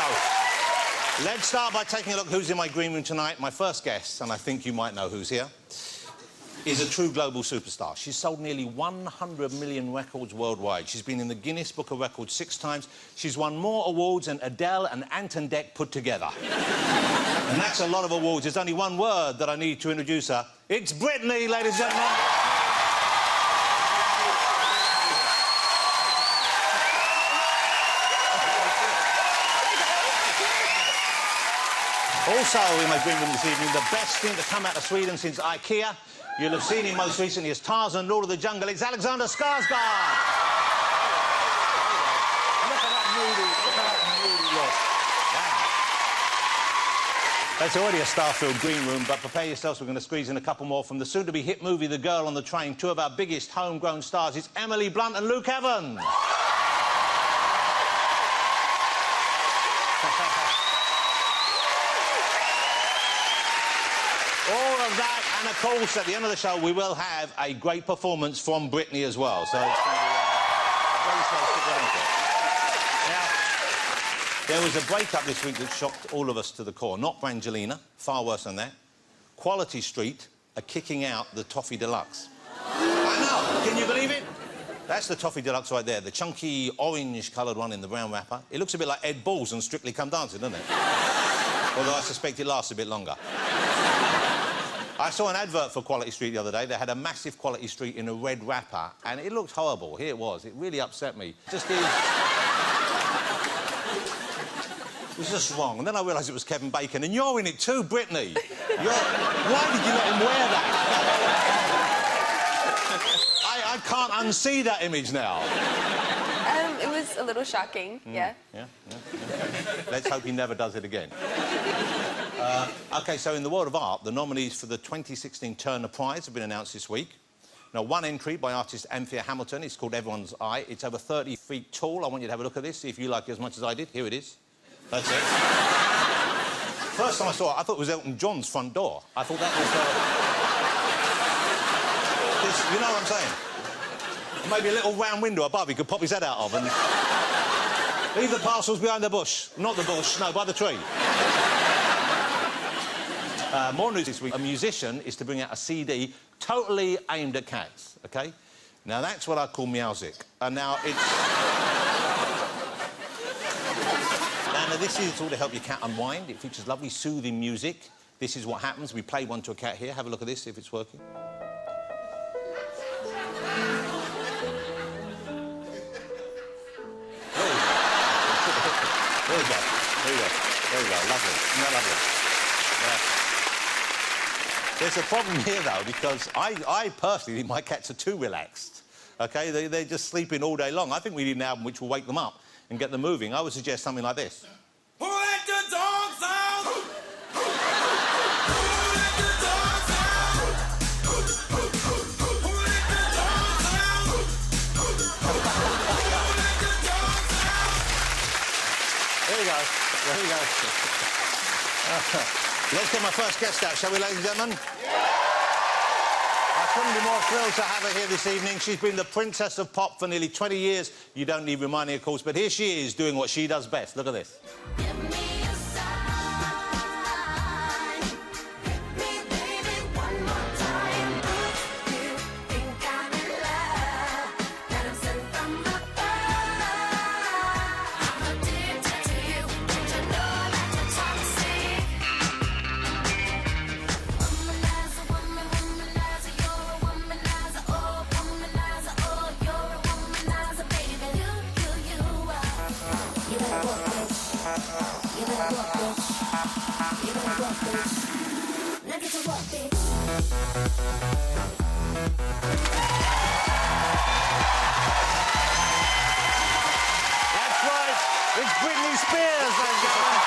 So, let's start by taking a look who's in my green room tonight. My first guest, and I think you might know who's here, is a true global superstar. She's sold nearly 100 million records worldwide. She's been in the Guinness Book of Records 6 times. She's won more awards than Adele and Anton Deck put together. And that's a lot of awards. There's only one word that I need to introduce her. It's Britney, ladies and gentlemen. Also in my green room this evening, the best thing to come out of Sweden since IKEA. You'll have seen him most recently as Tarzan, Lord of the Jungle. It's Alexander Skarsgård. Look at that moody look. Wow. That's already a star-filled green room, but prepare yourselves, we're going to squeeze in a couple more from the soon-to-be hit movie The Girl on the Train. Two of our biggest homegrown stars. It's Emily Blunt and Luke Evans. All of that, and of course, at the end of the show, we will have a great performance from Britney as well. So it's going to be very close to Now, there was a breakup this week that shocked all of us to the core. Not Brangelina, far worse than that. Quality Street are kicking out the Toffee Deluxe. I know, can you believe it? That's the Toffee Deluxe right there, the chunky orange-coloured one in the brown wrapper. It looks a bit like Ed Balls and Strictly Come Dancing, doesn't it? Although I suspect it lasts a bit longer. I saw an advert for Quality Street the other day. They had a massive Quality Street in a red wrapper, and it looked horrible. Here it was. It really upset me. It was just wrong. And then I realised it was Kevin Bacon, and you're in it too, Britney. Why did you let him wear that? I can't unsee that image now. It was a little shocking, yeah. Yeah. Let's hope he never does it again. OK, so in the world of art, the nominees for the 2016 Turner Prize have been announced this week. Now, one entry by artist Anthea Hamilton. It's called Everyone's Eye. It's over 30 feet tall. I want you to have a look at this, see if you like it as much as I did. Here it is. That's it. First time I saw it, I thought it was Elton John's front door. I thought that was... you know what I'm saying? Maybe a little round window above he could pop his head out of and... Leave the parcels behind the bush. Not the bush, no, by the tree. More news this week. A musician is to bring out a CD totally aimed at cats, OK? Now, that's what I call meowsic. And now it's... now, this is all to help your cat unwind. It features lovely, soothing music. This is what happens. We played one to a cat here. Have a look at this, see if it's working. There we go. There we go. There we go. Lovely. Isn't that lovely? Yeah. There's a problem here, though, because I personally think my cats are too relaxed. OK? They're just sleeping all day long. I think we need an album which will wake them up and get them moving. I would suggest something like this. Who let the dogs out? Who let the dogs out? Who let the dogs out? Who let the dogs out? There we go. There we go. Let's get my first guest out, shall we, ladies and gentlemen? I couldn't be more thrilled to have her here this evening. She's been the princess of pop for nearly 20 years. You don't need reminding, of course, but here she is doing what she does best. Look at this. Give me a sign. Hit me, baby, one more time. You think I'm in love, that I'm sent from above. I'm addicted to you, don't you know that you're toxic? Womanizer, womanizer, you're a womanizer, oh, you're a womanizer, baby. You are. You better work, bitch. You better work, bitch. You better work, bitch. Now get to work, bitch. That's right. It's Britney Spears, ladies and gentlemen.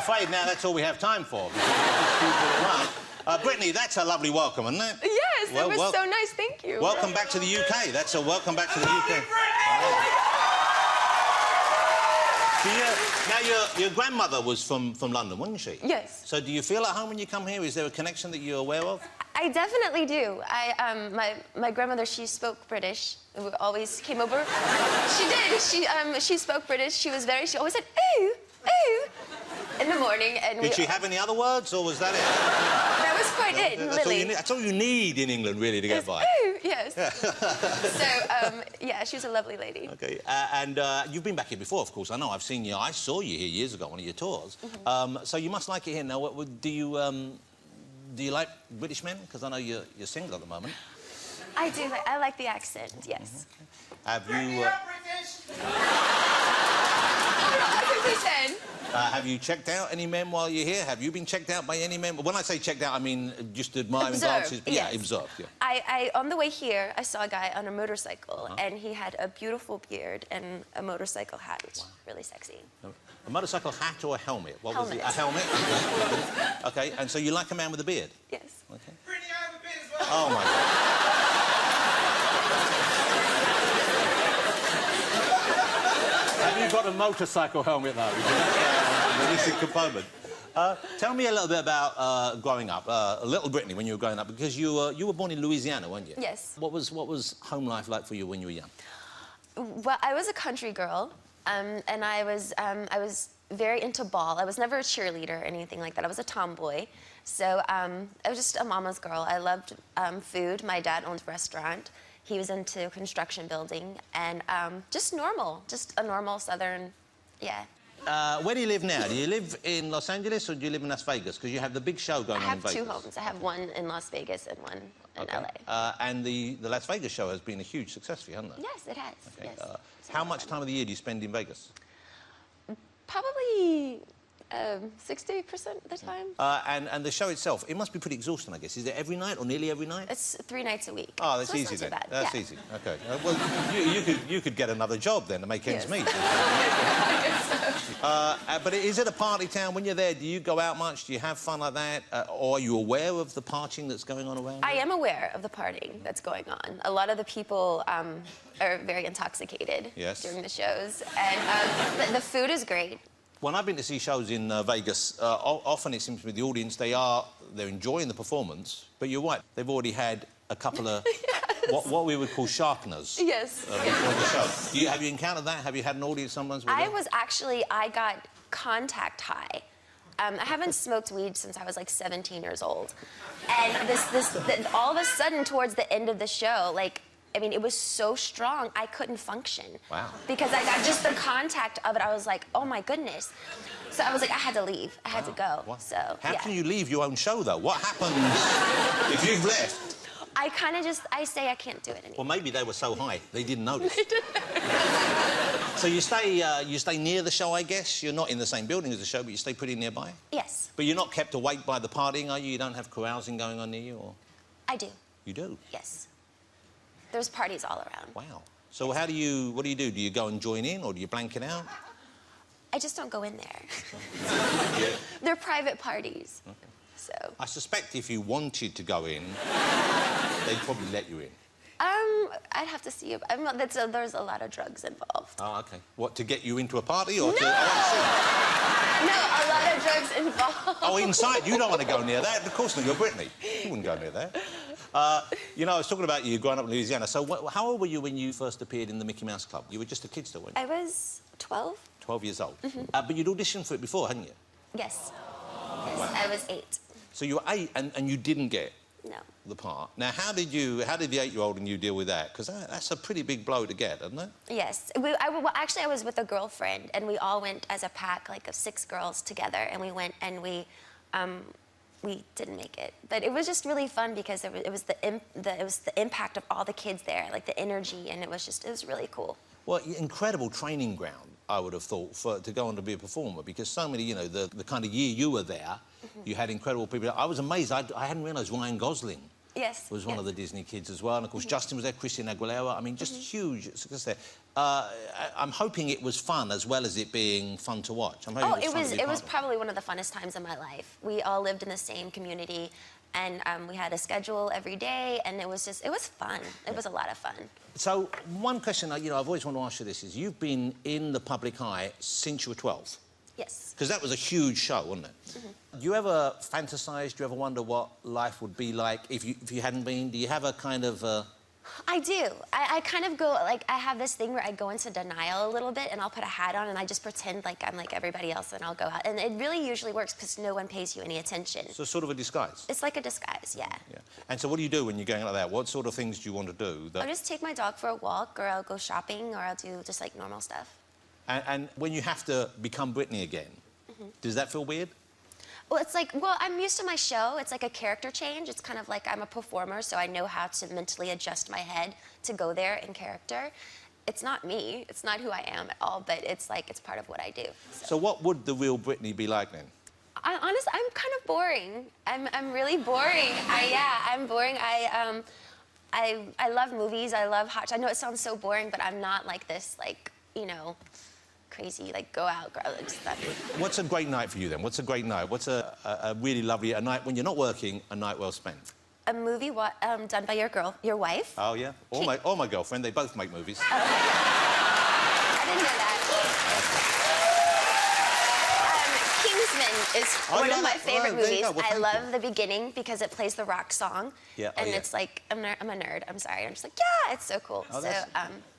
afraid now that's all we have time for. Brittany, that's a lovely welcome, isn't it? Yes, it was so nice. Thank you. Welcome back to the UK. That's a welcome back to the UK. Now, your grandmother was from London, wasn't she? Yes. So do you feel at home when you come here? Is there a connection that you're aware of? I definitely do. My grandmother, she spoke British. We always came over. She did. She spoke British. She always said, ooh, ooh, in the morning. And did she have any other words, or was that it? That was quite it, really. That's all you need in England, really, to get by. Ooh, yes. So, yeah, she was a lovely lady. OK. And you've been back here before, of course. I know. I've seen you. I saw you here years ago on one of your tours. So you must like it here. Now, do you like British men? Because I know you're single at the moment. I do. I like the accent, yes. Have you... have you checked out any men while you're here? Have you been checked out by any men? When I say checked out, I mean just admiring glances. Yes. Yeah, observed, yeah. On the way here, I saw a guy on a motorcycle, and he had a beautiful beard and a motorcycle hat, which was really sexy. A motorcycle hat or a helmet? What was it? Helmet. A helmet? OK, and so you like a man with a beard? Yes. OK. Brittany, I have a beard as well. Oh, my God. Have you got a motorcycle helmet, though? The missing component. Tell me a little bit about growing up, little Brittany, when you were growing up, because you were born in Louisiana, weren't you? Yes. What was home life like for you when you were young? Well, I was a country girl, and I was very into ball. I was never a cheerleader or anything like that. I was a tomboy. So I was just a mama's girl. I loved food. My dad owned a restaurant. He was into construction building, and just a normal Southern, yeah. Where do you live now? Do you live in Los Angeles or do you live in Las Vegas? Because you have the big show going on in Vegas. I have 2 homes. I have one in Las Vegas and one in LA. And the Las Vegas show has been a huge success for you, hasn't it? Yes, it has. Okay. Yes. How much time of the year do you spend in Vegas? Probably 60% of the time. And the show itself, it must be pretty exhausting, I guess. Is it every night or nearly every night? It's 3 nights a week. Oh, that's so easy then. Not too bad. That's easy. OK. Well, you could get another job then to make ends meet. But is it a party town? When you're there, do you go out much? Do you have fun like that? Or are you aware of the partying that's going on around I am aware of the partying that's going on. A lot of the people are very intoxicated during the shows. And the food is great. When I've been to see shows in Vegas, often it seems to be the audience, they're enjoying the performance, but you're right, they've already had a couple of what we would call sharpeners. Yes. Before the show. Have you encountered that? Have you had an audience sometimes? I got contact high. I haven't smoked weed since I was like 17 years old. And all of a sudden, towards the end of the show, I mean, it was so strong, I couldn't function. Wow. Because I got just the contact of it, I was like, oh my goodness. So I was like, I had to leave. I had to go. What? So, How can you leave your own show, though? What happens if you've left? I say I can't do it anymore. Well, maybe they were so high, they didn't notice. So you stay near the show, I guess? You're not in the same building as the show, but you stay pretty nearby? Yes. But you're not kept awake by the partying, are you? You don't have carousing going on near you, or...? I do. You do? Yes. There's parties all around. Wow. So what do you do? Do you go and join in, or do you blank it out? I just don't go in there. They're private parties. Okay. So... I suspect if you wanted to go in, they'd probably let you in. I'd have to see. There's a lot of drugs involved. Oh, OK. What, to get you into a party, or to... No, a lot of drugs involved. Oh, inside? You don't want to go near that. Of course not. You're Brittany. You wouldn't go near that. You know, I was talking about you growing up in Louisiana. So how old were you when you first appeared in the Mickey Mouse Club? You were just a kid still, weren't you? I was 12. 12 years old. But you'd auditioned for it before, hadn't you? Yes. Yes, I was 8. So you were 8 and you didn't get the part. Now, how did the 8-year-old and you deal with that? Because that's a pretty big blow to get, isn't it? Yes. Actually, I was with a girlfriend, and we all went as a pack, like of 6 girls together, and we went and we didn't make it. But it was just really fun because it was the impact of all the kids there, like the energy, and it was really cool. Well, incredible training ground, I would have thought, to go on to be a performer, because so many, you know, the kind of year you were there, you had incredible people. I was amazed. I hadn't realised Ryan Gosling Yes. was one of the Disney kids as well. And, of course, Justin was there, Christina Aguilera. I mean, just huge success there. I'm hoping it was fun as well as it being fun to watch. I'm hoping it was probably one of the funnest times of my life. We all lived in the same community, and we had a schedule every day, and it was fun. It was a lot of fun. So, one question, you know, I've always wanted to ask you this is, you've been in the public eye since you were 12. Yes. Because that was a huge show, wasn't it? Do you ever fantasise, do you ever wonder what life would be like if you hadn't been? Do you have a kind of... I do. I kind of go, like, I have this thing where I go into denial a little bit, and I'll put a hat on and I just pretend like I'm like everybody else, and I'll go out. And it really usually works because no one pays you any attention. So sort of a disguise? It's like a disguise, yeah. And so what do you do when you're going like that? What sort of things do you want to do? I'll just take my dog for a walk, or I'll go shopping, or I'll do just, like, normal stuff. And when you have to become Britney again, does that feel weird? Well, it's like, well, I'm used to my show. It's like a character change. It's kind of like I'm a performer, so I know how to mentally adjust my head to go there in character. It's not me. It's not who I am at all, but it's like, it's part of what I do. So what would the real Britney be like then? Honestly, I'm kind of boring. I'm really boring. I'm boring. I love movies. I love hot. I know it sounds so boring, but I'm not like this, like, you know, crazy, like, go out, girl. What's a great night for you, then? What's a great night? What's a really lovely... a night when you're not working, a night well spent? A movie done by your wife. Oh, yeah? Or my girlfriend. They both make movies. I didn't know that. Kingsman is one of my favorite movies. Well, I love the beginning because it plays the rock song. Yeah. And it's like, I'm a nerd. I'm sorry. I'm just like, yeah, it's so cool. Oh, so,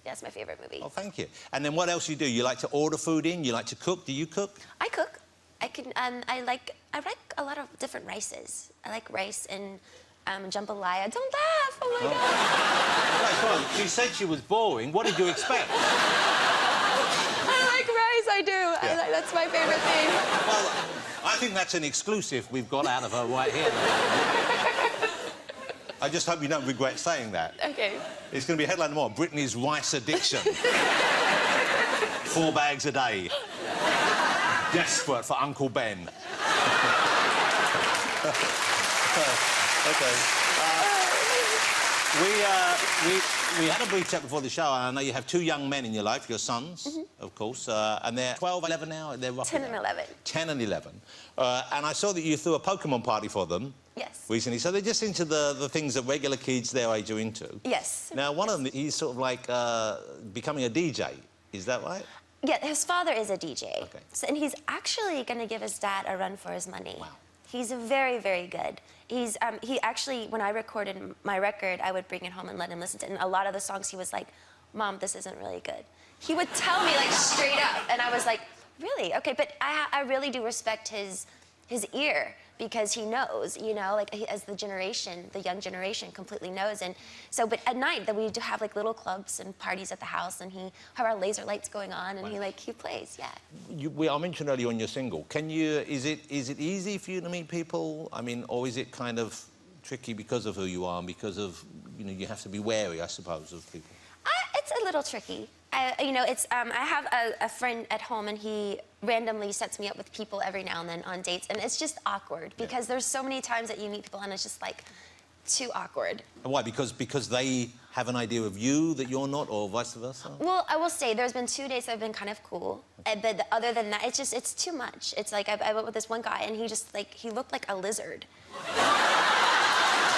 that's my favorite movie. Oh, thank you. And then what else you do? You like to order food in? You like to cook? Do you cook? I cook. I like a lot of different rices. I like rice and jambalaya. Don't laugh. Oh my God. Well, she said she was boring. What did you expect? I like rice. I do. Yeah. That's my favorite thing. Well, I think that's an exclusive we've got out of her right here. I just hope you don't regret saying that. Okay. It's going to be a headline tomorrow. Britney's rice addiction. 4 bags a day. Desperate for Uncle Ben. Okay. We had a brief chat before the show, and I know you have 2 young men in your life, your sons, of course, and they're 12, 11 now? They're roughly 10 and 11. 10 and 11. And I saw that you threw a Pokemon party for them. Yes. Recently, so they're just into the things that regular kids their age are into. Yes. Now, one of them, he's sort of like becoming a DJ. Is that right? Yeah, his father is a DJ. Okay. So, and he's actually going to give his dad a run for his money. Wow. He's very, very good. He actually, when I recorded my record, I would bring it home and let him listen to it. And a lot of the songs, he was like, Mom, this isn't really good. He would tell me, like, straight up. And I was like, really? Okay, but I really do respect his ear, because he knows, you know, like, as the young generation completely knows. And so, but at night, that we do have, like, little clubs and parties at the house, and he have our laser lights going on, and he plays, yeah. I mentioned earlier on your single. Is it easy for you to meet people? I mean, or is it kind of tricky because of who you are and because of, you know, you have to be wary, I suppose, of people? It's a little tricky. You know, I have a friend at home, and he randomly sets me up with people every now and then on dates, and it's just awkward because there's so many times that you meet people and it's just like too awkward. And why? Because they have an idea of you that you're not, or vice versa? Well, I will say there's been 2 dates that have been kind of cool, but other than that, it's too much. It's like I went with this one guy, and he looked like a lizard.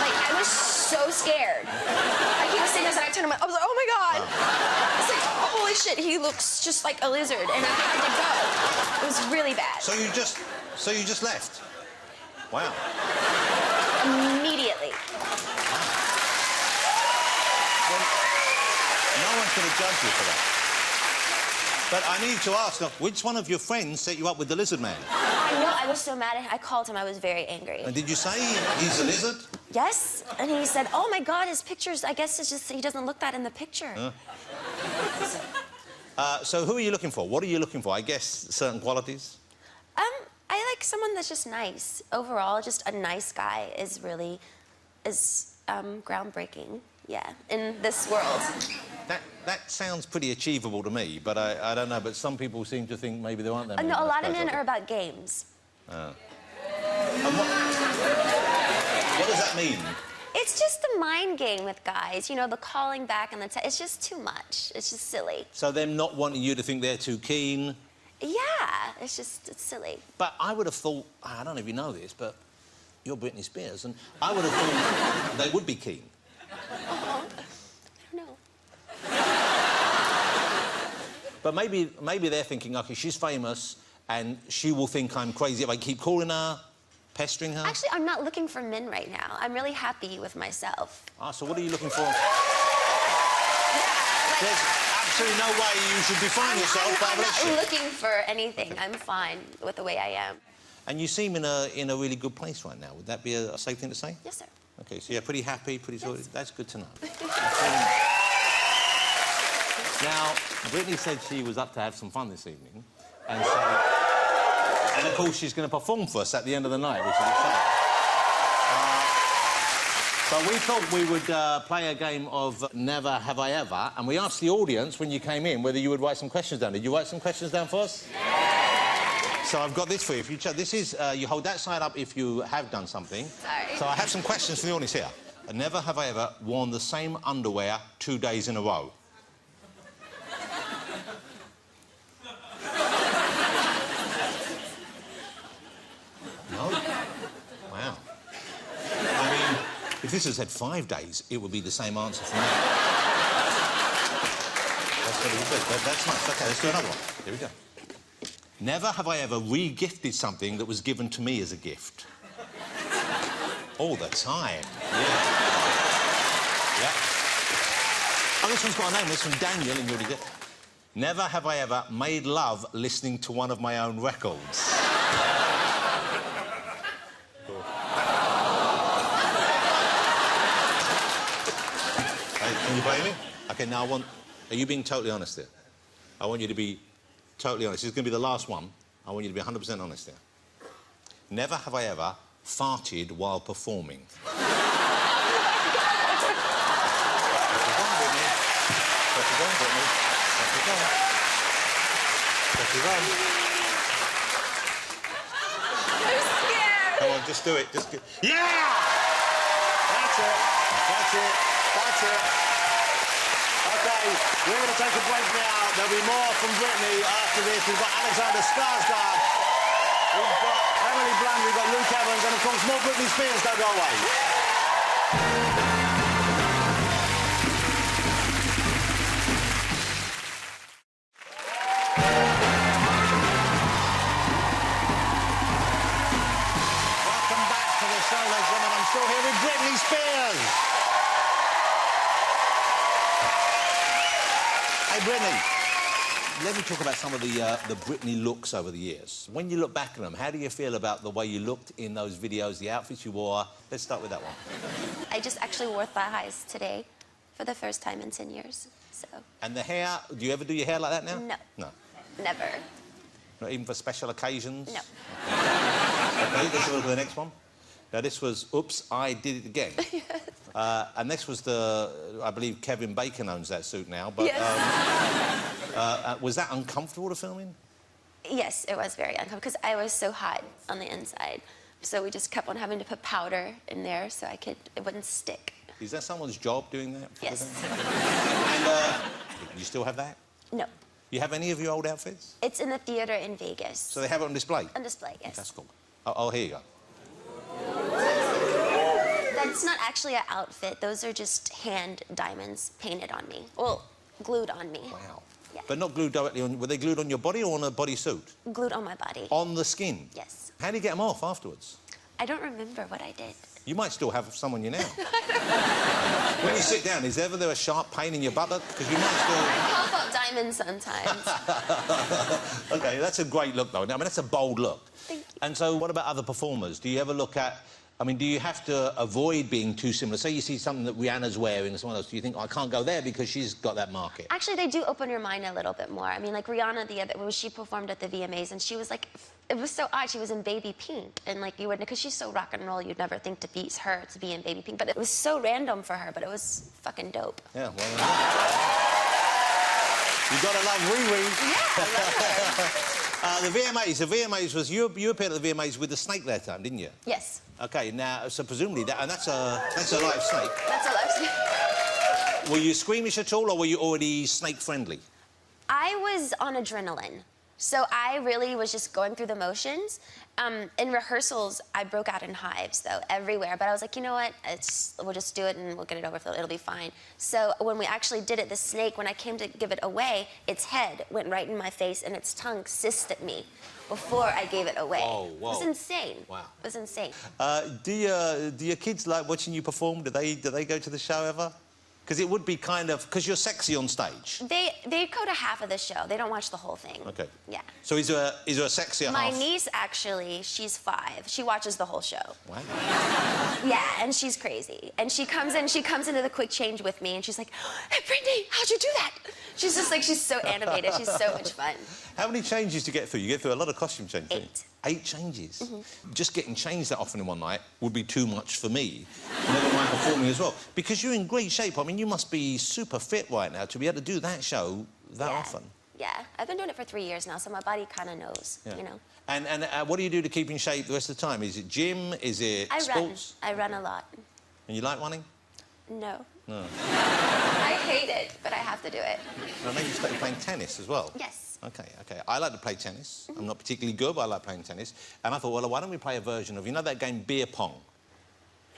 Like, I was so scared. Like, he was sitting there, and I turned him, I was like, oh my God. I was like, holy shit, he looks just like a lizard, and I had to go. It was really bad. So you just left? Wow. Immediately. Well, no one could have judged you for that. But I need to ask, which one of your friends set you up with the lizard man? I know, I was so mad at him. I called him, I was very angry. And did you say he's a lizard? Yes, and he said, oh my God, his pictures, I guess it's just, he doesn't look that in the picture. So who are you looking for? What are you looking for? I guess certain qualities? I like someone that's just nice. Overall, just a nice guy is groundbreaking, yeah, in this world. That sounds pretty achievable to me, but I don't know, but some people seem to think maybe there aren't that many. No, a lot of men are about games. What does that mean? It's just the mind game with guys, you know, the calling back and it's just too much. It's just silly. So them not wanting you to think they're too keen. Yeah, it's silly. But I would have thought, I don't know if you know this, but you're Britney Spears, and I would have thought they would be keen. I don't know. But maybe they're thinking, OK, she's famous, and she will think I'm crazy if I keep calling her, pestering her. Actually, I'm not looking for men right now. I'm really happy with myself. Ah, so what are you looking for? Yeah, like, there's absolutely no way you should define yourself by a I'm not relationship. looking for anything. I'm fine with the way I am. And you seem in a really good place right now. Would that be a safe thing to say? Yes, sir. OK, so you're pretty happy, pretty sorted. Yes. That's good to know. Now, Britney said she was up to have some fun this evening, and so... And, of course, she's going to perform for us at the end of the night, which is exciting. But we thought we would play a game of Never Have I Ever, and we asked the audience when you came in whether you would write some questions down. Did you write some questions down for us? Yeah. So I've got this for you. If you check, this is... you hold that side up if you have done something. Sorry. So I have some questions for the audience here. Never have I ever worn the same underwear 2 days in a row. No? Wow. I mean, if this had said 5 days, it would be the same answer for me. That's what it would be. That's nice. OK, let's do another one. Here we go. Never have I ever re-gifted something that was given to me as a gift. All the time. Yeah. Yeah. Oh, this one's got a name. This from Daniel, and you already did. Never have I ever made love listening to one of my own records. Can you blame me? OK, now are you being totally honest here? I want you to be totally honest. This is going to be the last one. I want you to be 100% honest here. Never have I ever farted while performing. Press it on, Britney. Press it on. Press it on. I'm scared. Come on, just do it. Yeah! That's it. That's it. That's it. OK, we're going to take a break now. There'll be more from Britney after this. We've got Alexander Skarsgård. We've got Emily Blunt. We've got Luke Evans. And, of course, more Britney Spears. Don't go away. Welcome back to the show, ladies and gentlemen. I'm still here with Britney Spears. Hey, Britney, let me talk about some of the Britney looks over the years. When you look back at them, how do you feel about the way you looked in those videos, the outfits you wore? Let's start with that one. I just actually wore thigh highs today for the first time in 10 years, so... And the hair, do you ever do your hair like that now? No. No. Never. Not even for special occasions? No. OK, let's go to the next one. Now, this was Oops, I Did It Again. And this was I believe Kevin Bacon owns that suit now, but... Yes. Was that uncomfortable to film in? Yes, it was very uncomfortable because I was so hot on the inside. So we just kept on having to put powder in there so it wouldn't stick. Is that someone's job doing that? Yes. And you still have that? No. You have any of your old outfits? It's in the theater in Vegas. So they have it on display? On display, yes. That's cool. Oh, here you go. That's not actually an outfit. Those are just hand diamonds painted on me. Well, glued on me. Wow. Yeah. But not glued directly on... Were they glued on your body or on a bodysuit? Glued on my body. On the skin? Yes. How do you get them off afterwards? I don't remember what I did. You might still have some on you now. When you sit down, is there a sharp pain in your buttock? Because you might still... I pop up diamonds sometimes. OK, that's a great look, though. I mean, that's a bold look. Thank you. And so what about other performers? Do you ever look at... I mean, do you have to avoid being too similar? Say you see something that Rihanna's wearing or someone else, do you think, oh, I can't go there because she's got that market? Actually, they do open your mind a little bit more. I mean, like Rihanna, when she performed at the VMAs, and she was like, it was so odd. She was in baby pink, and like you wouldn't, because she's so rock and roll, you'd never think to be her to be in baby pink. But it was so random for her, but it was fucking dope. Yeah, well, you gotta love Riri. Yeah, I love her. The VMAs was... You appeared at the VMAs with the snake that time, didn't you? Yes. OK, now, so presumably that... And that's a live snake. That's a live snake. Were you squeamish at all, or were you already snake-friendly? I was on adrenaline. So I really was just going through the motions. In rehearsals, I broke out in hives, though, everywhere. But I was like, you know what? We'll just do it and we'll get it over with. It'll be fine. So when we actually did it, the snake, when I came to give it away, its head went right in my face and its tongue hissed at me before I gave it away. Whoa, whoa. It was insane. Wow. It was insane. Do your kids like watching you perform? Do they go to the show ever? Because it would be kind of... Because you're sexy on stage. They go to half of the show. They don't watch the whole thing. OK. Yeah. So is there a sexier half? My niece, actually, she's 5. She watches the whole show. Wow. Yeah, and she's crazy. And she comes into the quick change with me, and she's like, hey, Britney, how'd you do that? She's just like, she's so animated. She's so much fun. How many changes do you get through? You get through a lot of costume changes. 8. 8 changes? Just getting changed that often in one night would be too much for me. Never mind performing as well. Because you're in great shape. I mean, you must be super fit right now to be able to do that show that often. Yeah, I've been doing it for 3 years now, so my body kind of knows, you know. And what do you do to keep in shape the rest of the time? Is it gym? Is it sports? I run a lot. And you like running? No. No. I hate it, but I have to do it. And I know you started playing tennis as well. Yes. OK. I like to play tennis. I'm not particularly good, but I like playing tennis. And I thought, well, why don't we play a version of... You know that game beer pong?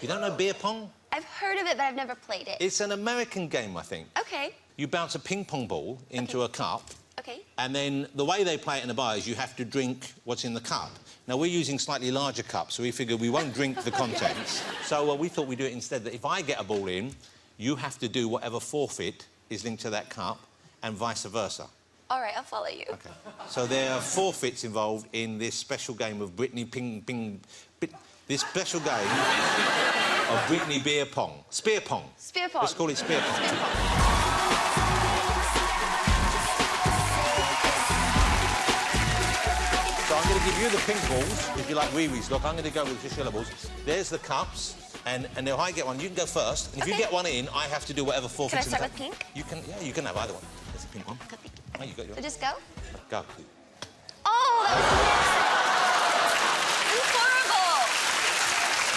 You don't know beer pong? I've heard of it, but I've never played it. It's an American game, I think. OK. You bounce a ping-pong ball into a cup. OK. And then the way they play it in the bar is you have to drink what's in the cup. Now, we're using slightly larger cups, so we figured we won't drink the contents. So we thought we'd do it instead, that if I get a ball in, you have to do whatever forfeit is linked to that cup, and vice versa. All right, I'll follow you. OK. So there are forfeits involved in this special game of Britney this special game of Britney beer pong. Spear pong. Spear pong. Let's call it spear pong. Spear pong. So I'm going to give you the pink balls, if you like wee-wees. Look, I'm going to go with the syllables. There's the cups, and if I get one, you can go first. And if you get one in, I have to do whatever forfeits in the cup. Can I start with pink? You can, yeah, you can have either one. There's a pink one. Got pink. Oh, you got yours. So just go? Go. Oh, that was horrible.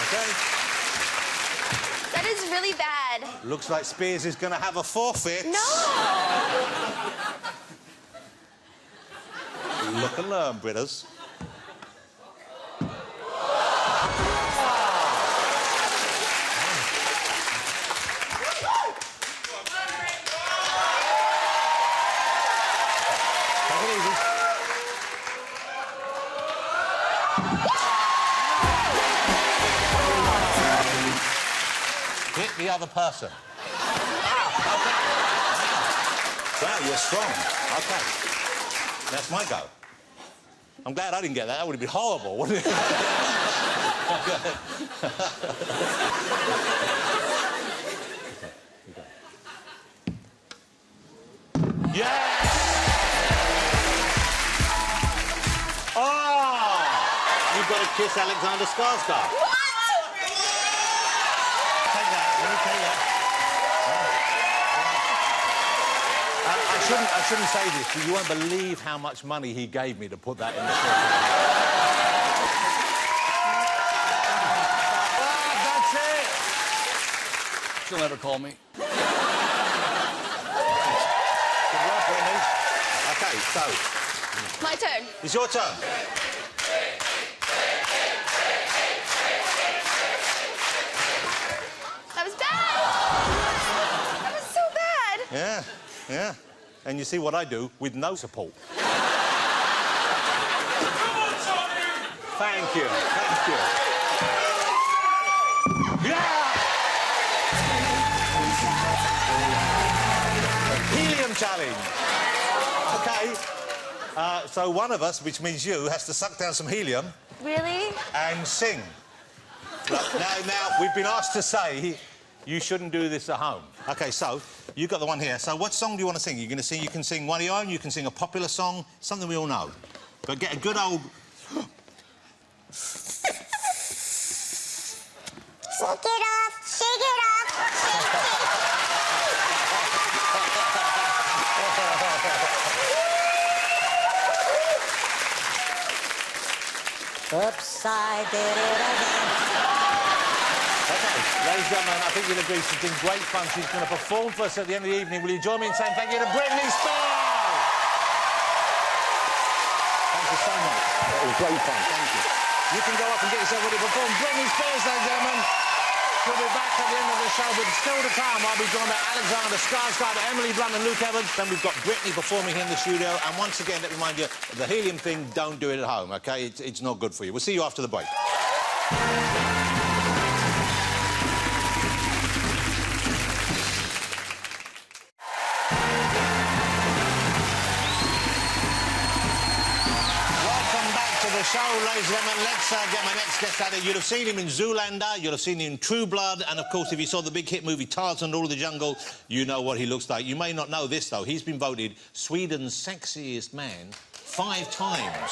OK. That is really bad. Looks like Spears is going to have a forfeit. No! Look and learn, Britters. Hit the other person. Wow, you're strong. OK. That's my go. I'm glad I didn't get that. That would have been horrible, wouldn't it? Yes! Oh! You've got to kiss Alexander Skarsgård. What? Take that. Let me take that. I shouldn't say this, but you won't believe how much money he gave me to put that in the film. That's it! She'll never call me. Good work, Brittany. OK, so... My turn. It's your turn. That was bad. That was so bad. Yeah, yeah. And you see what I do with no support. Thank you, thank you. Yeah! Helium challenge. OK. So one of us, which means you, has to suck down some helium. Really? And sing. Look, now, we've been asked to say you shouldn't do this at home. OK, so, you've got the one here. So what song do you want to sing? You're going to sing... You can sing one of your own, you can sing a popular song, something we all know. But get a good old... Shake it off, shake it off, shake it. Oops, I did it again. Okay, ladies and gentlemen, I think you'll agree she's been great fun. She's going to perform for us at the end of the evening. Will you join me in saying thank you to Britney Spears? Thank you so much. It was great fun. Thank you. You can go up and get yourself ready to perform. Britney Spears, ladies and gentlemen. She'll be back at the end of the show, but still to come, I'll be joined by Alexander Skarsgård, Emily Blunt and Luke Evans. Then we've got Britney performing here in the studio. And once again, let me remind you, the helium thing, don't do it at home, OK? It's not good for you. We'll see you after the break. The show, ladies and gentlemen. Let's get my next guest out there. You'll have seen him in Zoolander, you'll have seen him in True Blood, and of course, if you saw the big hit movie Tarzan, All of the Jungle, you know what he looks like. You may not know this, though. He's been voted Sweden's sexiest man 5 times.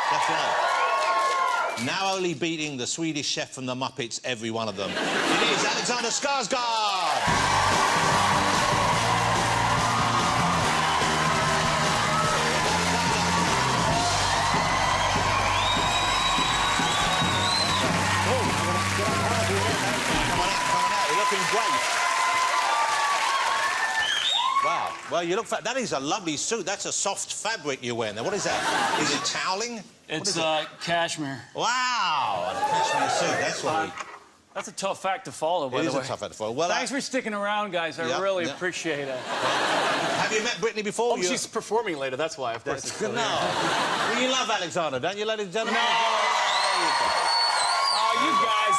That's right. Now only beating the Swedish chef from the Muppets, every one of them. It is Alexander Skarsgård! Great. Wow. Well, you look... That is a lovely suit. That's a soft fabric you're wearing there. What is that? Is it toweling? It's cashmere. Wow. A cashmere suit. That's what we... That's a tough fact to follow, by the way. It is a tough fact to follow. Well, thanks for sticking around, guys. I really appreciate it. Have you met Britney before? Oh, she's performing later. That's why, of course. No. Well, you love Alexander, don't you, ladies and gentlemen? No. Oh, you guys...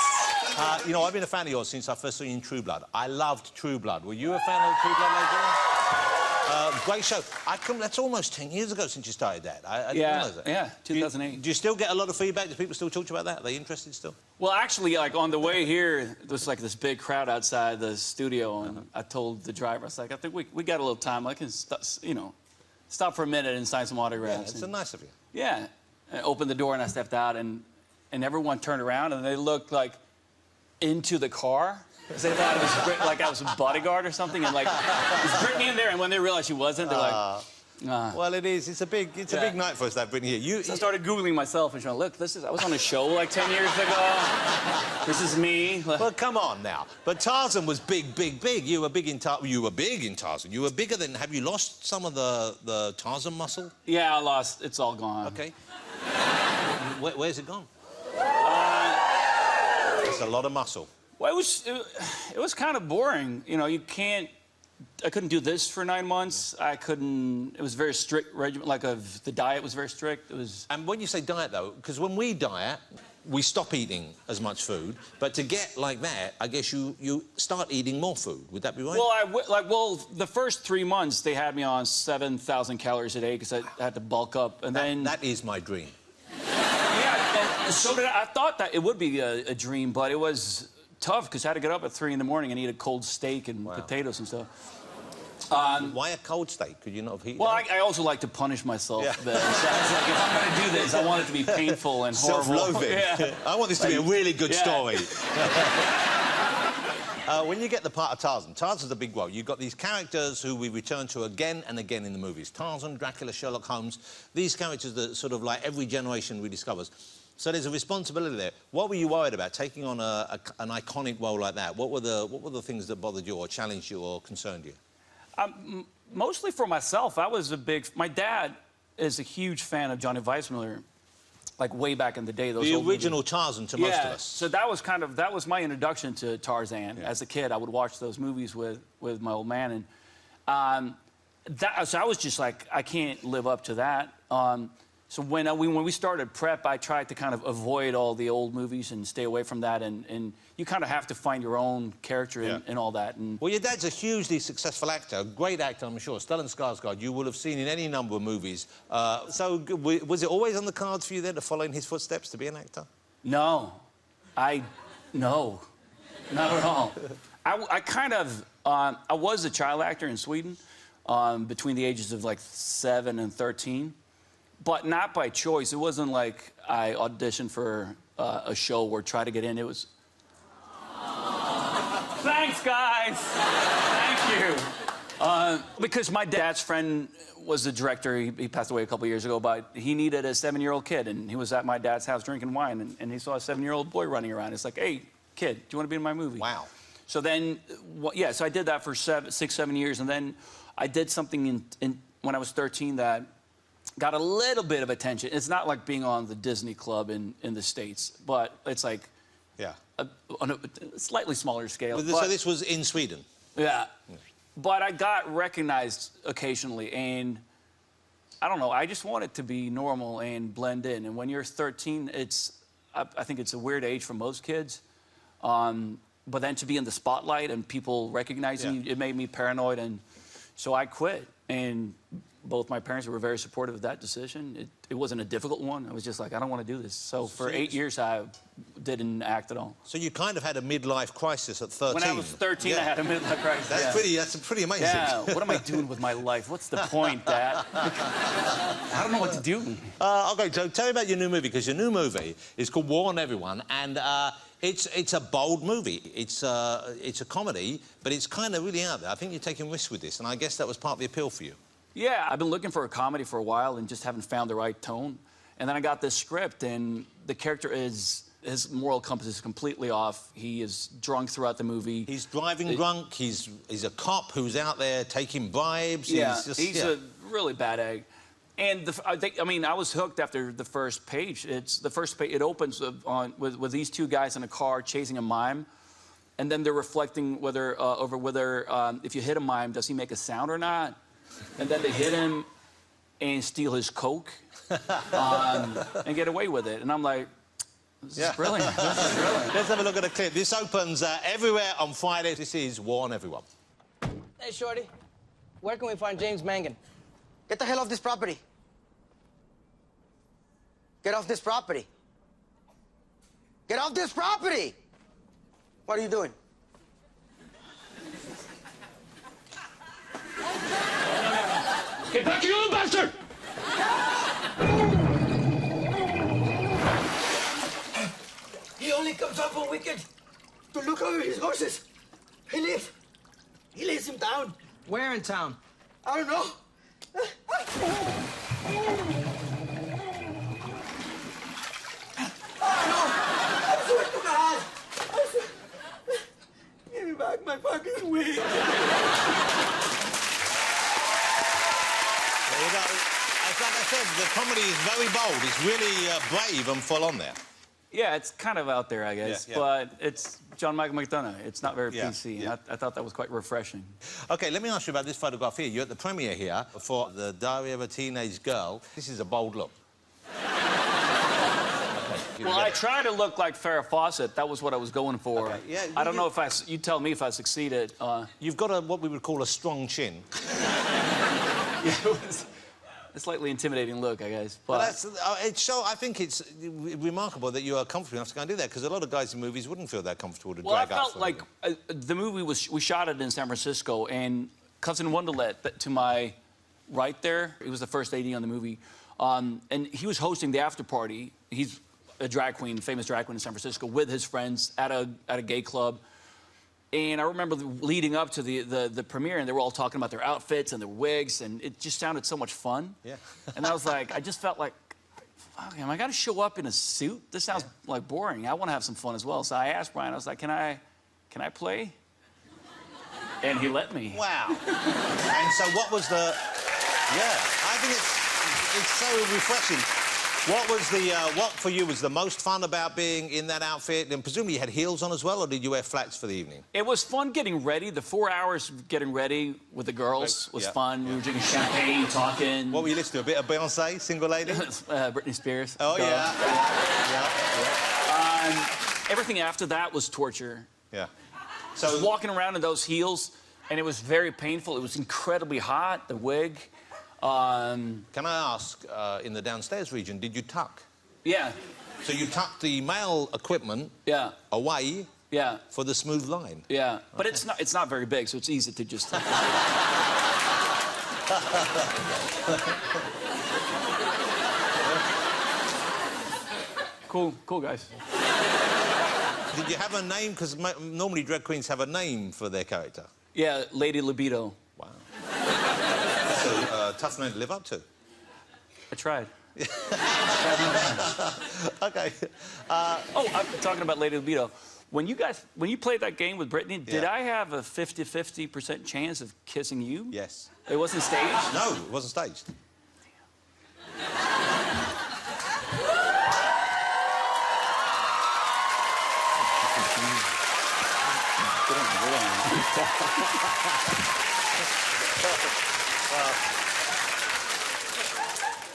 you know, I've been a fan of yours since I first saw you in True Blood. I loved True Blood. Were you a fan of True Blood, ladies and gentlemen? Great show. That's almost 10 years ago since you started that. I didn't realize that. Yeah, 2008. Do you still get a lot of feedback? Do people still talk to you about that? Are they interested still? Well, actually, like, on the way here, there was, like, this big crowd outside the studio, and I told the driver, I was like, I think we got a little time. I can, stop for a minute and sign some autographs. Yeah, it's nice of you. Yeah. I opened the door, and I stepped out, and everyone turned around, and they looked, like, into the car. Because they thought it was like I was a bodyguard or something, and like, was Britney in there? And when they realized she wasn't, they're like, Well, it is. It's a big night for us to have Britney here. So I started Googling myself and trying, look, I was on a show like 10 years ago. This is me. Well, come on now. But Tarzan was big, big, big. You were big in Tarzan. You were big in Tarzan. You were bigger than... Have you lost some of the Tarzan muscle? Yeah, I lost. It's all gone. OK. Where's it gone? It's a lot of muscle. Well, it was kind of boring. You know, I couldn't do this for 9 months. It was very strict regimen, the diet was very strict. It was... And when you say diet, though, because when we diet, we stop eating as much food, but to get like that, I guess you start eating more food. Would that be right? Well, the first 3 months, they had me on 7,000 calories a day because I had to bulk up, and then... That is my dream. Yeah, and so I thought that it would be a dream, but it was tough because I had to get up at 3 in the morning and eat a cold steak and potatoes and stuff. Why a cold steak? Could you not have heated it? I also like to punish myself. Yeah. So I was like, if I'm going to do this, I want it to be painful and horrible. Self-loathing. Yeah. I want this to be a really good story. When you get the part of Tarzan, Tarzan's a big role. You've got these characters who we return to again and again in the movies. Tarzan, Dracula, Sherlock Holmes. These characters that sort of like every generation rediscovers. So there's a responsibility there. What were you worried about, taking on an iconic role like that? What were the things that bothered you or challenged you or concerned you? Mostly for myself. My dad is a huge fan of Johnny Weissmuller, like way back in the day. The original Tarzan to most of us. So that was my introduction to Tarzan. Yeah. As a kid, I would watch those movies with my old man, and so I was just like, I can't live up to that. So when we started prep, I tried to kind of avoid all the old movies and stay away from that. And you kind of have to find your own character in all that. Well, your dad's a hugely successful actor, a great actor, I'm sure. Stellan Skarsgård, you will have seen in any number of movies. So was it always on the cards for you then to follow in his footsteps, to be an actor? No. No. Not at all. I was a child actor in Sweden between the ages of like 7 and 13. But not by choice. It wasn't like I auditioned for a show or tried to get in. It was... Thanks, guys. Thank you. Because my dad's friend was the director. He passed away a couple years ago, but he needed a 7-year-old kid, and he was at my dad's house drinking wine, and he saw a 7-year-old boy running around. It's like, hey, kid, do you want to be in my movie? Wow. So then, yeah, so I did that for 6, 7 years, and then I did something when I was 13 that got a little bit of attention. It's not like being on the Disney Club in the States, but it's like on a slightly smaller scale. So this was in Sweden? Yeah. But I got recognized occasionally, and I don't know, I just want it to be normal and blend in. And when you're 13, I think it's a weird age for most kids. But then to be in the spotlight and people recognizing you, it made me paranoid, and so I quit. And both my parents were very supportive of that decision. It wasn't a difficult one. I was just like, I don't want to do this. So for 8 years, I didn't act at all. So you kind of had a midlife crisis at 13. When I was 13, I had a midlife crisis. That's pretty amazing. Yeah, what am I doing with my life? What's the point, Dad? I don't know what to do. OK, so tell me about your new movie, because your new movie is called War on Everyone, and it's a bold movie. It's a comedy, but it's kind of really out there. I think you're taking risks with this, and I guess that was part of the appeal for you. Yeah, I've been looking for a comedy for a while and just haven't found the right tone. And then I got this script, and the character his moral compass is completely off. He is drunk throughout the movie. He's driving drunk. He's a cop who's out there taking bribes. Yeah, he's a really bad egg. And I mean, I was hooked after the first page. It opens with these two guys in a car chasing a mime, and then they're reflecting over whether if you hit a mime, does he make a sound or not? And then they hit him and steal his Coke and get away with it. And I'm like, this is brilliant. This is brilliant. Let's have a look at the clip. This opens everywhere on Friday. This is War on Everyone. Hey, Shorty. Where can we find James Mangan? Get the hell off this property. Get off this property. Get off this property! What are you doing? Get back, you little bastard! He only comes up on weekends to look over his horses. He leaves him down. Where in town? I don't know. I swear to God. Give me back my fucking wig. There you go. Like I said, the comedy is very bold. It's really brave and full on there. Yeah, it's kind of out there, I guess, but it's John Michael McDonough. It's not very PC, and I thought that was quite refreshing. OK, let me ask you about this photograph here. You're at the premiere here for The Diary of a Teenage Girl. This is a bold look. Well, I try to look like Farrah Fawcett. That was what I was going for. Okay, yeah, I don't know if you tell me if I succeeded. You've got what we would call a strong chin. Yeah, it was a slightly intimidating look, I guess. But I think it's remarkable that you are comfortable enough to go and do that, because a lot of guys in movies wouldn't feel that comfortable to drag up. Well, I felt like the movie we shot it in San Francisco, and Cousin Wonderlet, to my right there, he was the first AD on the movie, and he was hosting the after party. He's a drag queen, famous drag queen in San Francisco, with his friends at a gay club. And I remember leading up to the premiere, and they were all talking about their outfits and their wigs, and it just sounded so much fun. Yeah. And I was like, I just felt like, fuck, am I got to show up in a suit? This sounds like boring. I want to have some fun as well. So I asked Brian, I was like, can I play? And he let me. Wow. And so what was the... Yeah, I think it's so refreshing. What for you was the most fun about being in that outfit? And presumably you had heels on as well, or did you wear flats for the evening? It was fun getting ready. The 4 hours getting ready with the girls was fun. We were drinking champagne, talking. What were you listening to? A bit of Beyonce, Single Lady? Britney Spears. Oh, yeah. Everything after that was torture. Yeah. So I was walking around in those heels, and it was very painful. It was incredibly hot, the wig. Can I ask, in the downstairs region, did you tuck? Yeah. So you tucked the male equipment away for the smooth line? Yeah. But it's not very big, so it's easy to just... Cool guys. Did you have a name? Because normally drag queens have a name for their character. Yeah, Lady Libido. Wow. tough name to live up to. I tried. OK. I'm talking about Lady Libido. When you played that game with Brittany, did I have a 50% chance of kissing you? Yes. It wasn't staged? No, it wasn't staged.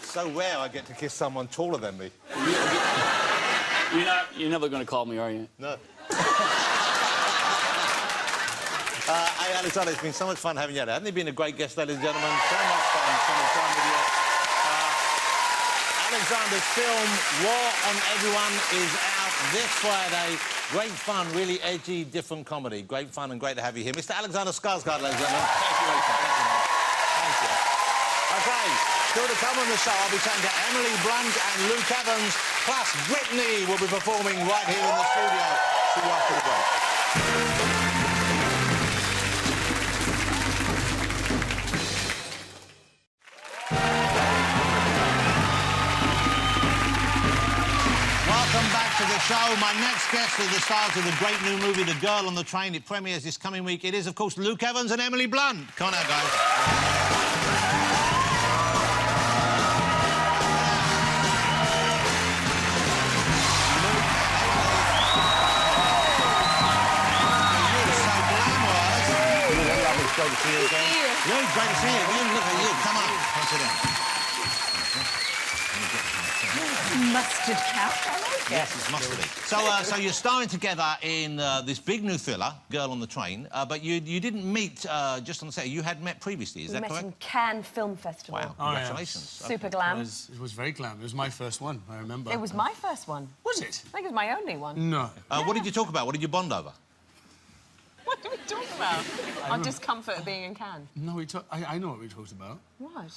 So rare I get to kiss someone taller than me. You're never going to call me, are you? No. Hey, Alexander, it's been so much fun having you out. Hasn't it been a great guest, ladies and gentlemen? So much fun spending time with you. Alexander's film, War on Everyone, is out this Friday. Great fun, really edgy, different comedy. Great fun and great to have you here. Mr. Alexander Skarsgård, ladies and gentlemen. Thank you, Rachel. Thank you. OK, still to come on the show, I'll be chatting to Emily Blunt and Luke Evans, plus Whitney will be performing right here in the studio. See you after the break. Welcome back to the show. My next guest are the stars of the great new movie, The Girl on the Train. It premieres this coming week. It is, of course, Luke Evans and Emily Blunt. Come on out, guys. Great to see you again. Luke, great to see you. Look at you. Come on. Come sit down. Mustard couch, I like it. Yes, it's mustardy. So you're starring together in this big new thriller, Girl on the Train, but you didn't meet just on the set. You had met previously, is that correct? We met in Cannes Film Festival. Wow, congratulations. Yeah. Super glam. It was very glam. It was my first one, I remember. It was my first one. Was it? I think it was my only one. No. What did you talk about? What did you bond over? What did we talk about? Our discomfort of being in Cannes. No, I know what we talked about. What?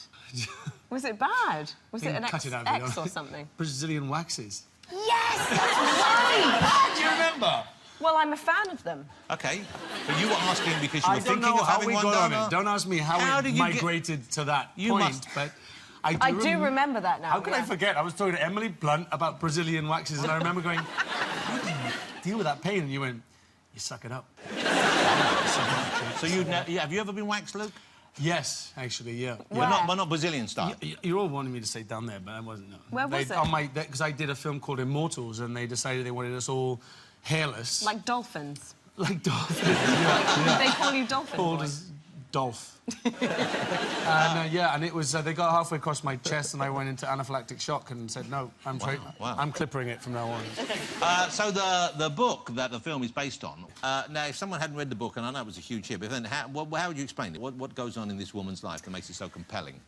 Was it bad? Was it an Cut it out, X or something? Brazilian waxes. Yes, that's right! Do you remember? Well, I'm a fan of them. OK. But you were asking because you I were don't thinking know of how having we one got on done, it. Don't ask me how did we you migrated to that You point, must- but I do remember that now. How can I yeah. forget? I was talking to Emily Blunt about Brazilian waxes, and I remember going, how do you deal with that pain? And you went, you suck it up. So have you ever been waxed, Luke? Yes, actually, yeah. Where? But not Brazilian style. You're all wanting me to say down there, but I wasn't. No. Where was it? Because I did a film called Immortals, and they decided they wanted us all hairless. Like dolphins. Like dolphins. Yeah. They call you dolphin Called boy. as Dolph. And it was. They got halfway across my chest, and I went into anaphylactic shock and said, "No, I'm Wow. I'm clippering it from now on." So the book that the film is based on. Now, if someone hadn't read the book, and I know it was a huge hit, but then how would you explain it? What goes on in this woman's life that makes it so compelling?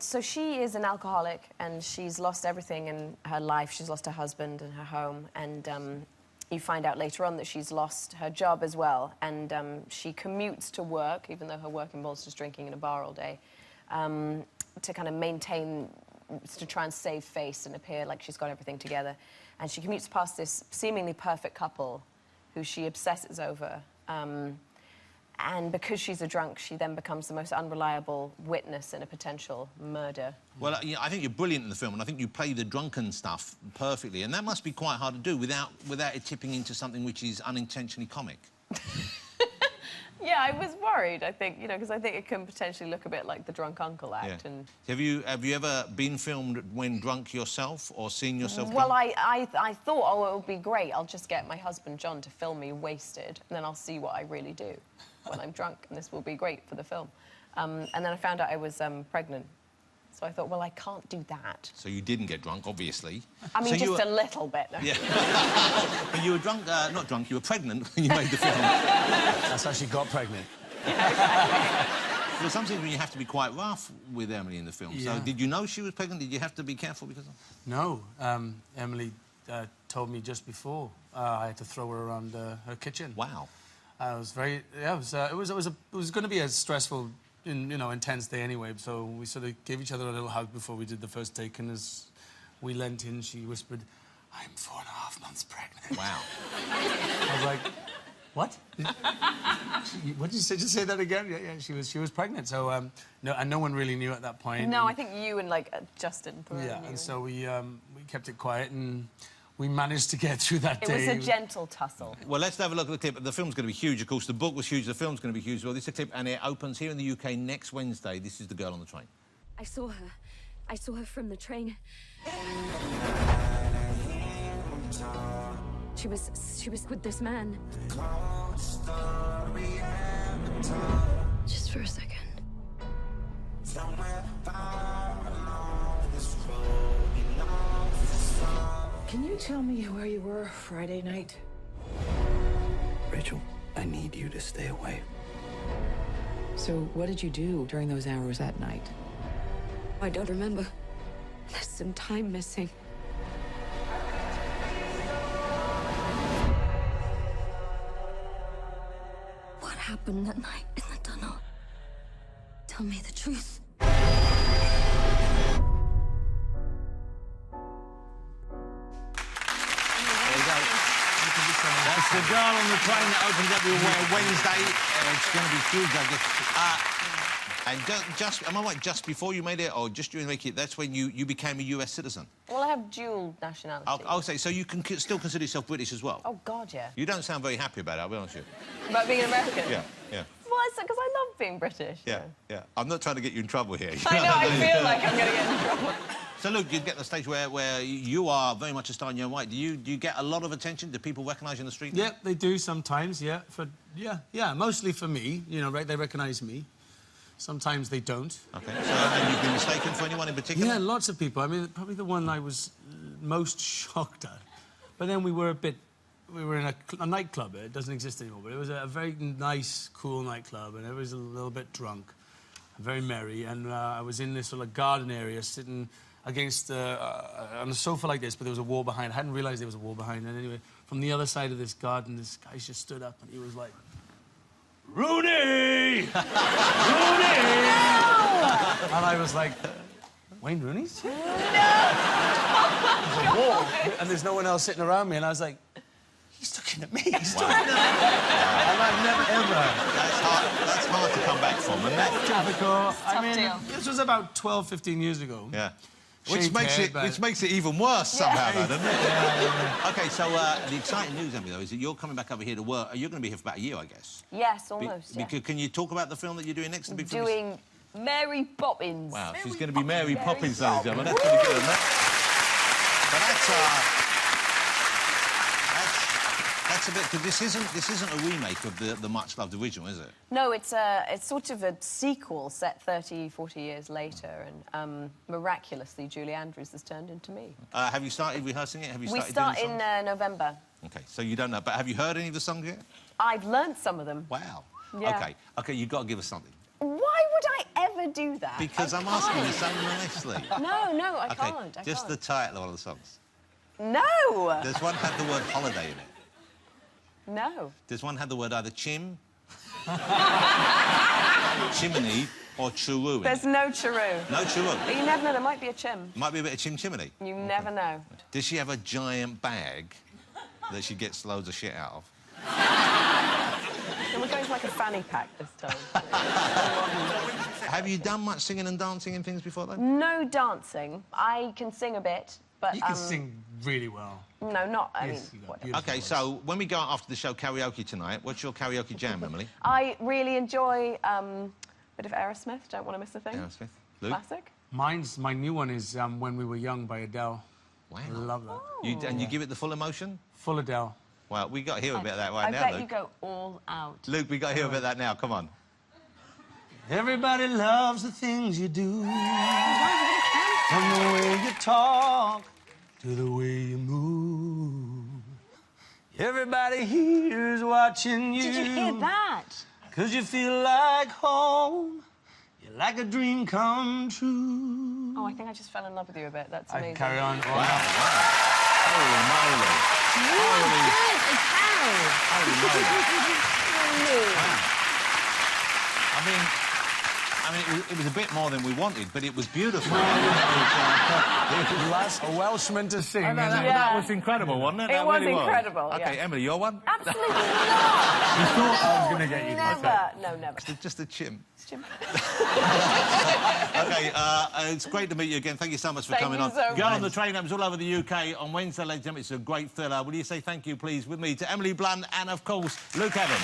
So she is an alcoholic, and she's lost everything in her life. She's lost her husband and her home, and you find out later on that she's lost her job as well, and she commutes to work, even though her work involves just drinking in a bar all day, to kind of maintain, to try and save face and appear like she's got everything together. And she commutes past this seemingly perfect couple who she obsesses over. And because she's a drunk, she then becomes the most unreliable witness in a potential murder. Well, I think you're brilliant in the film, and I think you play the drunken stuff perfectly, and that must be quite hard to do without it tipping into something which is unintentionally comic. Yeah, I was worried, I think, you know, because I think it can potentially look a bit like the drunk uncle act. Yeah. And Have you ever been filmed when drunk yourself, or seen yourself well, drunk? I thought, oh, it would be great. I'll just get my husband John to film me wasted, and then I'll see what I really do when I'm drunk, and this will be great for the film. And then I found out I was pregnant. So I thought, well, I can't do that. So you didn't get drunk, obviously. I mean, So you just were... a little bit. Yeah. But you were drunk, not drunk, you were pregnant when you made the film. That's how she got pregnant. There's something when you have to be quite rough with Emily in the film. Yeah. So did you know she was pregnant? Did you have to be careful because of... No, Emily told me just before I had to throw her around her kitchen. Wow. It was very, yeah. It was going to be a stressful, intense day anyway. So we sort of gave each other a little hug before we did the first take, and as we leant in, she whispered, "I'm 4.5 months pregnant." Wow. I was like, What? What did you say? Just say that again. Yeah, she was pregnant. So no one really knew at that point. No, I think you and like Justin. Yeah, knew. and so we kept it quiet and we managed to get through that It day. was a gentle tussle. Well, let's have a look at the clip. The film's going to be huge, of course. The book was huge. The film's going to be huge. Well, this is a clip, and it opens here in the UK next Wednesday. This is the girl on the train. I saw her. I saw her from the train. She was with this man. Just for a second. Can you tell me where you were Friday night? Rachel, I need you to stay away. So what did you do during those hours that night? I don't remember. There's some time missing. What happened that night in the tunnel? Tell me the truth. That's the girl on the train that opens up Wednesday. It's going to be huge, I guess. And just, am I right, just before you made it, or just during making it, that's when you became a US citizen? Well, I have dual nationality. I'll say, so you can still consider yourself British as well? Oh, God, yeah. You don't sound very happy about it, I'll be honest with you. About being an American? Yeah, yeah. Well, it's because I love being British. Yeah, yeah. I'm not trying to get you in trouble here. I know, I feel like I'm going to get in trouble. So, look, you get to the stage where you are very much a star in your own right. Do you get a lot of attention? Do people recognise you in the street? Yeah, they do sometimes, yeah. Mostly for me, you know, right? They recognise me. Sometimes they don't. OK. So, and you've been mistaken for anyone in particular? Yeah, lots of people. I mean, probably the one I was most shocked at. But then we were in a nightclub. It doesn't exist anymore, but it was a very nice, cool nightclub, and it was a little bit drunk, very merry, and I was in this sort of garden area sitting against on a sofa like this, but there was a wall behind. I hadn't realised there was a wall behind. And anyway, from the other side of this garden, this guy just stood up and he was like, "Rooney! Rooney!" And I was like, "Wayne Rooney's?" No! And there's no one else sitting around me, and I was like, "He's looking at me. He's looking at me." And I've never ever. That's hard to come back from, isn't it? Difficult. I mean, deal. this was about 12, 15 years ago. Yeah. Which makes it even worse somehow, though, doesn't it? Yeah. OK, so the exciting news, Emily, though, is that you're coming back over here to work. You're going to be here for about a year, I guess. Yes, almost, yeah. Can you talk about the film that you're doing next? The big film? Doing Mary Poppins. Wow, she's going to be Mary Poppins, ladies and gentlemen. That's pretty good, isn't it? But that's a bit, because this isn't a remake of the much-loved original, is it? No, it's sort of a sequel set 30, 40 years later, and miraculously, Julie Andrews has turned into me. Have you started rehearsing it? Have you We started start doing in November. OK, so you don't know, but have you heard any of the songs yet? I've learnt some of them. Wow. Yeah. OK, you've got to give us something. Why would I ever do that? Because I'm asking you so nicely. No, I OK, can't. just the title of one of the songs. No! Does one have the word holiday in it? No. Does one have the word either chimney, or churu in There's it? no churu. No churu? But you never know, there might be a chim. Might be a bit of chimney. You never know. Does she have a giant bag that she gets loads of shit out of? And we're going for like a fanny pack this time. Have you done much singing and dancing and things before, though? No dancing. I can sing a bit, but... You can sing really well. No, not... I mean, Yes, you got whatever. beautiful OK, voice. so when we go out after the show karaoke tonight, what's your karaoke jam, Emily? I really enjoy a bit of Aerosmith, Don't Want to Miss a Thing. Aerosmith. Luke? Classic. My new one is When We Were Young by Adele. Wow. I love that. And you give it the full emotion? Full Adele. Well, we got to hear a bit of that right I now, bet Luke. you go all out. Luke, we got to hear a bit of that now. Come on. Everybody loves the things you do. From the way you talk to the way you move. Everybody here's watching you. Did you hear that? 'Cause you feel like home. You're like a dream come true. Oh, I think I just fell in love with you a bit. That's I amazing. can carry on. Wow. Holy moly. Really good as hell. Holy moly. Wow. I mean, I mean, it was a bit more than we wanted, but it was beautiful. It was a Welshman to sing. I know, that was incredible, wasn't it? It was incredible, OK, Emily, your one? Absolutely not. You thought I was going to get you. Never. No, never. Just a chimp. Chimp. OK, it's great to meet you again. Thank you so much for coming on. So Go on the train up. It's all over the UK on Wednesday, ladies and gentlemen. It's a great thriller. Will you say thank you, please, with me to Emily Blunt and, of course, Luke Evans?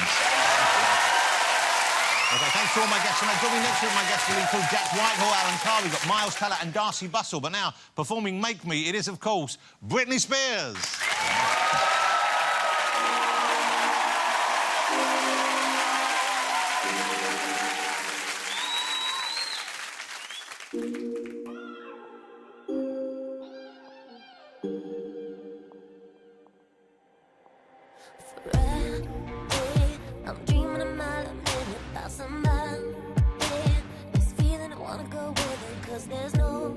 OK, thanks to all my guests tonight. Joining next week, my guests will include Jack Whitehall, Alan Carr, we've got Miles Teller and Darcy Bussell. But now, performing Make Me, it is, of course, Britney Spears. I'm dreaming a mile a minute about somebody. This feeling I wanna go with it, 'cause there's no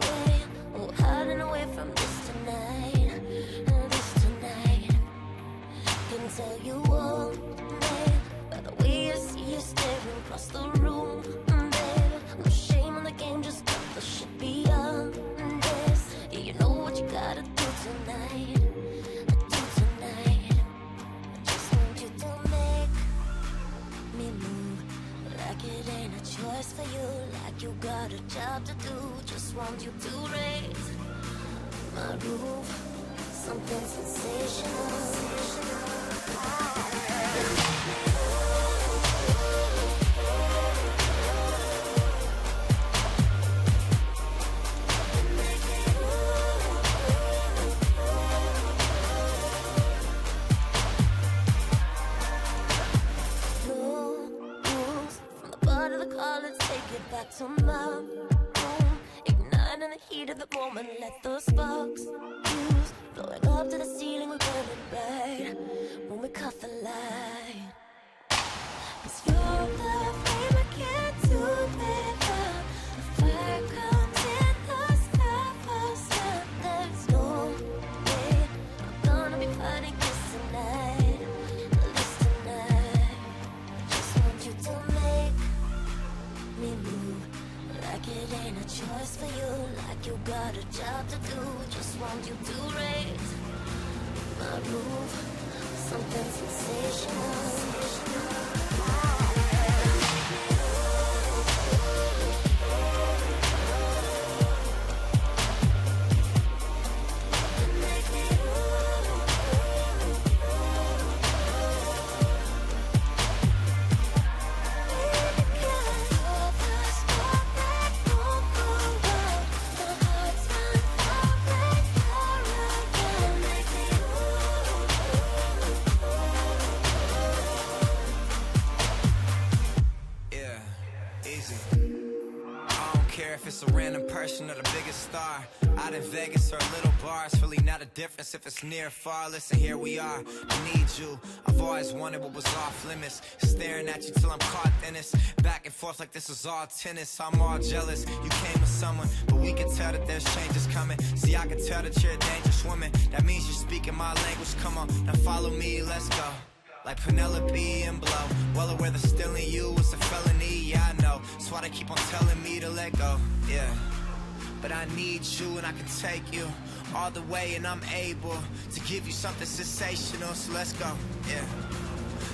way. Oh, hiding away from this tonight. Can tell you all, babe, by the way I see you staring across the room, babe. No shame in the game, just cut the shit beyond this. Yeah, you know what you gotta do tonight. Choice for you, like you got a job to do. Just want you to raise my roof, something sensational. Let's take it back to my room. Igniting the heat of the moment, let the sparks fuse. Blowing up to the ceiling, we're burning bright when we cut the light. 'Cause you're the flame I can't do without. The fire comes in the sky first, and there's no way I'm gonna be fighting this tonight. I just want you to make me move, like it ain't a choice for you, like you got a job to do. Just want you to raise my roof, something sensational. If it's a random person or the biggest star out in Vegas or a little bar, it's really not a difference if it's near or far. Listen, here we are, I need you. I've always wanted what was off limits, staring at you till I'm caught in this, back and forth like this was all tennis. I'm all jealous, you came with someone, but we can tell that there's changes coming. See, I can tell that you're a dangerous woman. That means you're speaking my language, come on, now follow me, let's go. Like Penelope and Blow, well aware that stealing you was a felony, yeah I know. That's why they keep on telling me to let go, yeah. But I need you and I can take you all the way, and I'm able to give you something sensational, so let's go, yeah.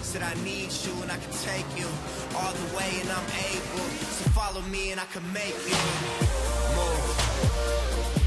Said I need you and I can take you all the way, and I'm able. So follow me and I can make you move.